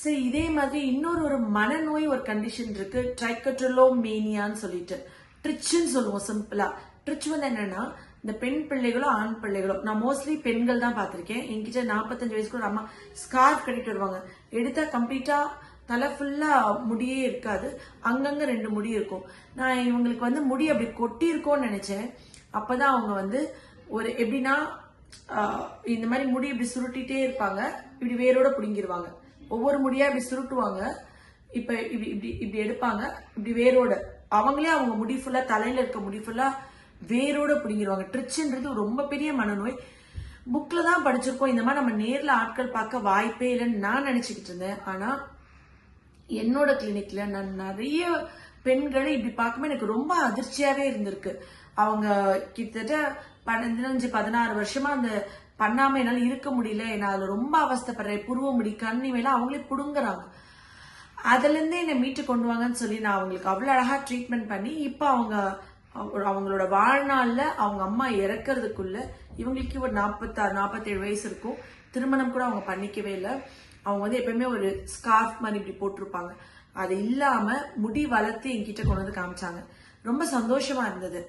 சரி, இதே மாதிரி இன்னொரு மனநோய் ஒரு கண்டிஷன் இருக்கு, ட்ரைகோட்டிலோமேனியான்னு சொல்லிட்டு. ட்ரிச்சுன்னு சொல்லுவோம் சிம்பிளா. ட்ரிச் வந்து என்னன்னா, இந்த பெண் பிள்ளைகளோ ஆண் பிள்ளைகளோ, நான் மோஸ்ட்லி பெண்கள் தான் பார்த்திருக்கேன். என்கிட்ட 45 வயசுக்கு ஒரு அம்மா ஸ்கார்ஃப் கட்டிட்டு வருவாங்க. எடுத்தா கம்ப்ளீட்டா தலை ஃபுல்லா முடியே இருக்காது, அங்கங்க 2 முடி இருக்கும். நான் இவங்களுக்கு வந்து முடி அப்படி கொட்டி இருக்கோன்னு நினைச்சேன். அப்பதான் அவங்க வந்து ஒரு எப்படின்னா, இந்த மாதிரி முடி இப்படி சுருட்டிட்டே இருப்பாங்க, இப்படி வேரோட பிடுங்கிருவாங்க. ஒவ்வொரு முடியா இப்படி சுருட்டுவாங்க, இப்ப இப்படி இப்படி இப்படி எடுப்பாங்க, இப்படி வேரோட அவங்களே அவங்க முடி ஃபுல்லா, தலையில இருக்க முடி ஃபுல்லா வேரோட பிடிங்கிருவாங்க. ட்ரிச்சுன்றது ரொம்ப பெரிய மனநோய். புக்ல தான் படிச்சிருக்கோம், இந்த மாதிரி நம்ம நேர்ல ஆட்கள் பார்க்க வாய்ப்பே இல்லைன்னு நான் நினைச்சுக்கிட்டு இருந்தேன். ஆனா என்னோட கிளினிக்ல நான் நிறைய பெண்களை இப்படி பார்க்கும்போது எனக்கு ரொம்ப அதிர்ச்சியாவே இருந்திருக்கு. அவங்க கிட்டத்தட்ட 15-16 வருஷமா அந்த பண்ணாம என்னால இருக்க முடியல, நான் அதுல ரொம்ப அவஸ்தைப்படுறேன், புருவ முடி கண்ணி மேல அவங்களே புடுங்குறாங்க, அதுல இருந்தே என்னை மீட்டு கொண்டு வாங்கன்னு சொல்லி நான் அவங்களுக்கு அவ்வளவு அழகா ட்ரீட்மெண்ட் பண்ணி, இப்ப அவங்களோட வாழ்நாள்ல அவங்க அம்மா இறக்கிறதுக்குள்ள இவங்களுக்கு ஒரு 46-47 வயசு இருக்கும். திருமணம் கூட அவங்க பண்ணிக்கவே இல்லை. அவங்க வந்து எப்பயுமே ஒரு ஸ்கார்ஃப் மாதிரி இப்படி போட்டிருப்பாங்க. அது இல்லாம முடி வளர்த்து என்கிட்ட கொண்டு வந்து காமிச்சாங்க. ரொம்ப சந்தோஷமா இருந்தது.